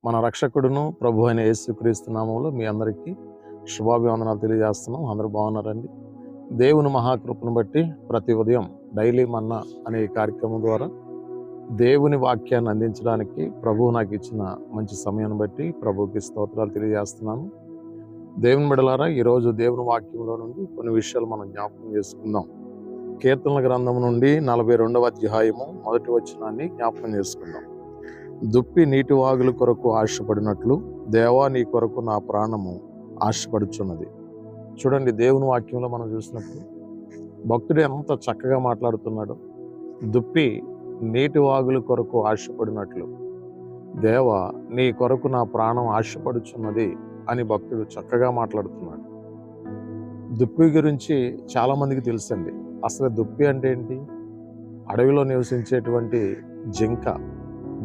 మన రక్షకుడును ప్రభు అయిన యేసుక్రీస్తు నామములో మీ అందరికీ శుభాభివందనాలు తెలియజేస్తున్నాం. అందరూ బాగున్నారండి. దేవుని మహాకృపను బట్టి ప్రతి ఉదయం డైలీ మన్నా అనే ఈ కార్యక్రమం ద్వారా దేవుని వాక్యాన్ని అందించడానికి ప్రభువు నాకు ఇచ్చిన మంచి సమయాన్ని బట్టి ప్రభువుకి స్తోత్రాలు తెలియజేస్తున్నాను. దేవుని బిడ్డలారా, ఈరోజు దేవుని వాక్యంలో నుండి కొన్ని విషయాలు మనం జ్ఞాపకం చేసుకుందాం. కీర్తనల గ్రంథం నుండి 42వ అధ్యాయము 1వ వచనాన్ని జ్ఞాపకం చేసుకుందాం. దుప్పి నీటి వాగుల కొరకు ఆశపడినట్లు దేవా నీ కొరకు నా ప్రాణము ఆశపడుచున్నది. చూడండి, దేవుని వాక్యంలో మనం చూసినప్పుడు భక్తుడు ఎంత చక్కగా మాట్లాడుతున్నాడు. దుప్పి నీటి వాగుల కొరకు ఆశపడినట్లు దేవా నీ కొరకు నా ప్రాణం ఆశపడుచున్నది అని భక్తుడు చక్కగా మాట్లాడుతున్నాడు. దుప్పి గురించి చాలా మందికి తెలుసండి. అసలు దుప్పి అంటే ఏంటి? అడవిలో నివసించేటువంటి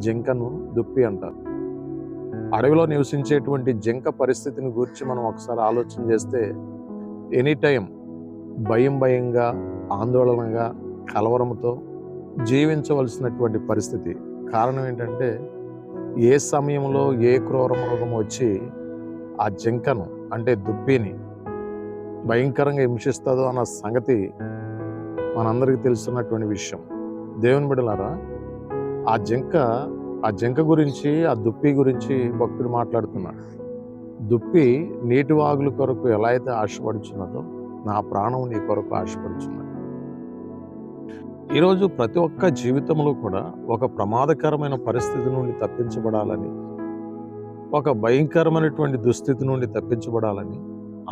జింకను దుప్పి అంటారు. అడవిలో నివసించేటువంటి జింక పరిస్థితిని గురించి మనం ఒకసారి ఆలోచన చేస్తే ఎనీ టైం భయంగా, ఆందోళనగా, కలవరంతో జీవించవలసినటువంటి పరిస్థితి. కారణం ఏంటంటే, ఏ సమయంలో ఏ క్రూర మృగం వచ్చి ఆ జింకను అంటే దుప్పిని భయంకరంగా హింసిస్తుందో అన్న సంగతి మనందరికీ తెలుసున్నటువంటి విషయం. దేవుని బిడ్డలారా, ఆ జింక గురించి, ఆ దుప్పి గురించి భక్తుడు మాట్లాడుతున్నాడు. దుప్పి నీటి వాగుల కొరకు ఎలా అయితే ఆశపడుచున్నదో నా ప్రాణం నీ కొరకు ఆశపడుచున్నది. ఈరోజు ప్రతి ఒక్క జీవితంలో కూడా ఒక ప్రమాదకరమైన పరిస్థితి నుండి తప్పించబడాలని, ఒక భయంకరమైనటువంటి దుస్థితి నుండి తప్పించబడాలని,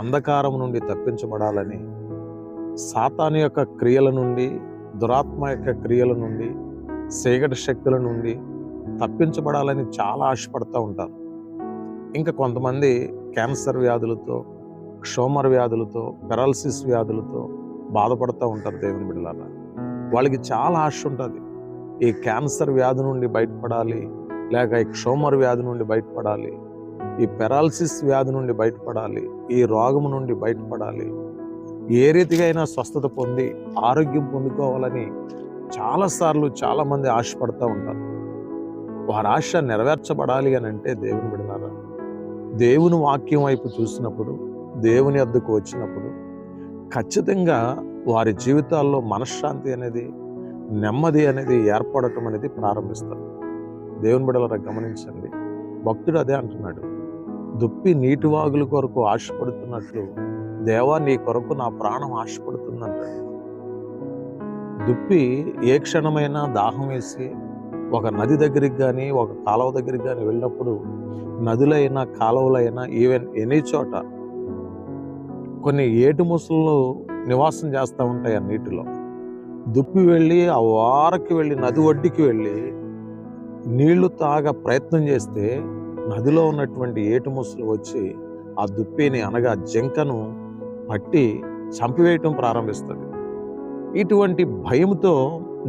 అంధకారం నుండి తప్పించబడాలని, సాతాను యొక్క క్రియల నుండి, దురాత్మ యొక్క క్రియల నుండి, చీకటి శక్తుల నుండి తప్పించబడాలని చాలా ఆశపడుతూ ఉంటారు. ఇంకా కొంతమంది క్యాన్సర్ వ్యాధులతో, క్షోమర్ వ్యాధులతో, పెరాలసిస్ వ్యాధులతో బాధపడుతూ ఉంటారు. దేవుని బిడ్డలారా, వాళ్ళకి చాలా ఆశ ఉంటుంది. ఈ క్యాన్సర్ వ్యాధి నుండి బయటపడాలి, లేక ఈ క్షోమర్ వ్యాధి నుండి బయటపడాలి, ఈ పెరాలసిస్ వ్యాధి నుండి బయటపడాలి, ఈ రోగం నుండి బయటపడాలి, ఏ రీతిగా అయినా స్వస్థత పొంది ఆరోగ్యం పొందుకోవాలని చాలామంది ఆశపడుతూ ఉంటారు. వారి ఆశ నెరవేర్చబడాలి అని అంటే, దేవుని బిడ్డలారా, దేవుని వాక్యం వైపు చూసినప్పుడు, దేవుని వద్దకు వచ్చినప్పుడు ఖచ్చితంగా వారి జీవితాల్లో మనశ్శాంతి అనేది, నెమ్మది అనేది ఏర్పడటం అనేది ప్రారంభిస్తారు. దేవుని బిడ్డలారా, గమనించండి, భక్తుడు అదే అంటున్నాడు. దుప్పి నీటి వాగుల కొరకు ఆశపడుతున్నట్లు దేవా నీ కొరకు నా ప్రాణం ఆశపడుతుందంటాడు. దుప్పి ఏ క్షణమైనా దాహం వేసి ఒక నది దగ్గరికి కానీ, ఒక కాలువ దగ్గరికి కానీ వెళ్ళినప్పుడు, నదులైనా కాలువలైనా ఈవెన్ ఎనీ చోట కొన్ని ఏటి ముసలు నివాసం చేస్తూ ఉంటాయి ఆ నీటిలో. దుప్పి వెళ్ళి ఆ వారకి వెళ్ళి నది ఒడ్డుకి వెళ్ళి నీళ్లు తాగ ప్రయత్నం చేస్తే నదిలో ఉన్నటువంటి ఏటి ముసలు వచ్చి ఆ దుప్పిని అనగా జింకను పట్టి చంపివేయటం ప్రారంభిస్తుంది. ఇటువంటి భయంతో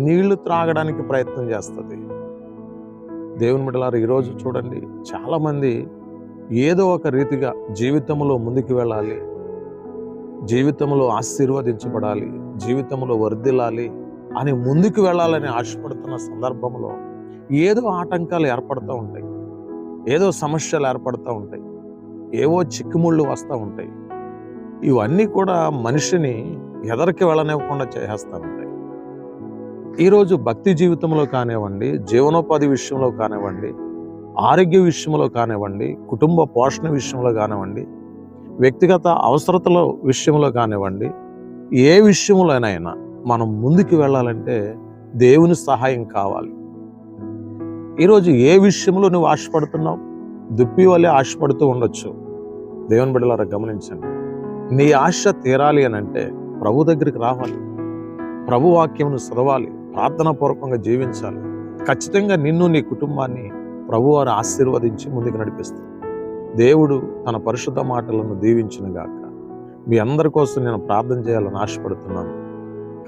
నీళ్లు త్రాగడానికి ప్రయత్నం చేస్తుంది. దేవుని బిడ్డలారా, ఈరోజు చూడండి, చాలామంది ఏదో ఒక రీతిగా జీవితంలో ముందుకు వెళ్ళాలి, జీవితంలో ఆశీర్వదించబడాలి, జీవితంలో వర్ధిల్లాలి అని ముందుకు వెళ్ళాలని ఆశపడుతున్న సందర్భంలో ఏదో ఆటంకాలు ఏర్పడుతూ ఉంటాయి, ఏదో సమస్యలు ఏర్పడుతూ ఉంటాయి, ఏవో చిక్కుముళ్ళు వస్తూ ఉంటాయి. ఇవన్నీ కూడా మనిషిని ఎదరికి వెళ్ళనివ్వకుండా చేసేస్తూ ఉంటాయి. ఈరోజు భక్తి జీవితంలో కానివ్వండి, జీవనోపాధి విషయంలో కానివ్వండి, ఆరోగ్య విషయంలో కానివ్వండి, కుటుంబ పోషణ విషయంలో కానివ్వండి, వ్యక్తిగత అవసరతల విషయంలో కానివ్వండి, ఏ విషయంలోనైనా మనం ముందుకు వెళ్ళాలంటే దేవుని సహాయం కావాలి. ఈరోజు ఏ విషయంలో నువ్వు ఆశపడుతున్నావు? దుప్పి వల్లే ఆశపడుతూ ఉండొచ్చు. దేవుని బిడ్డలారా, గమనించండి, నీ ఆశ తీరాలి అని అంటే ప్రభు దగ్గరికి రావాలి, ప్రభు వాక్యమును చదవాలి, ప్రార్థనాపూర్వకంగా జీవించాలి. ఖచ్చితంగా నిన్ను, నీ కుటుంబాన్ని ప్రభువారు ఆశీర్వదించి ముందుకు నడిపిస్తారు. దేవుడు తన పరిశుద్ధ మాటలను దీవించునుగాక. మీ అందరి కోసం నేను ప్రార్థన చేయాలని ఆశపడుతున్నాను.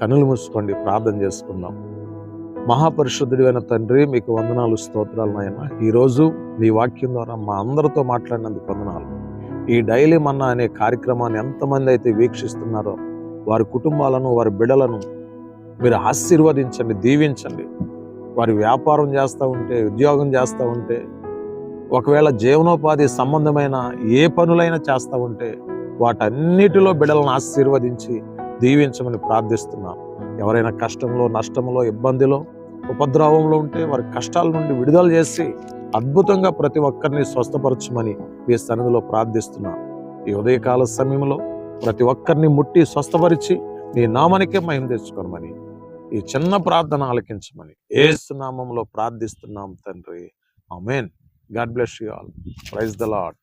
కనులు మూసుకోండి, ప్రార్థన చేసుకుందాం. మహాపరిశుద్ధుడైన తండ్రి, మీకు వందనాలు, స్తోత్రాలు నాయన. ఈరోజు నీ వాక్యం ద్వారా మా అందరితో మాట్లాడినందుకు వందనాలు. ఈ డైలీ మన్నా అనే కార్యక్రమాన్ని ఎంతమంది అయితే వీక్షిస్తున్నారో వారి కుటుంబాలను, వారి బిడ్డలను మీరు ఆశీర్వదించండి, దీవించండి. వారి వ్యాపారం చేస్తూ ఉంటే, ఉద్యోగం చేస్తూ ఉంటే, ఒకవేళ జీవనోపాధి సంబంధమైన ఏ పనులైనా చేస్తూ ఉంటే వాటన్నిటిలో బిడ్డలను ఆశీర్వదించి దీవించమని ప్రార్థిస్తున్నాం. ఎవరైనా కష్టంలో, నష్టంలో, ఇబ్బందిలో, ఉపద్రవంలో ఉంటే వారి కష్టాల నుండి విడుదల చేసి అద్భుతంగా ప్రతి ఒక్కరిని స్వస్థపరచమని మీ సన్నిధిలో ప్రార్థిస్తున్నాం. ఈ ఉదయకాల సమయంలో ప్రతి ఒక్కరిని ముట్టి స్వస్థపరిచి నీ నామానికే మహిమ తెచ్చుకోమని ఈ చిన్న ప్రార్థన ఆలకించమని యేసు నామములో ప్రార్థిస్తున్నాం తండ్రి. Amen. God bless you all. Praise the lord.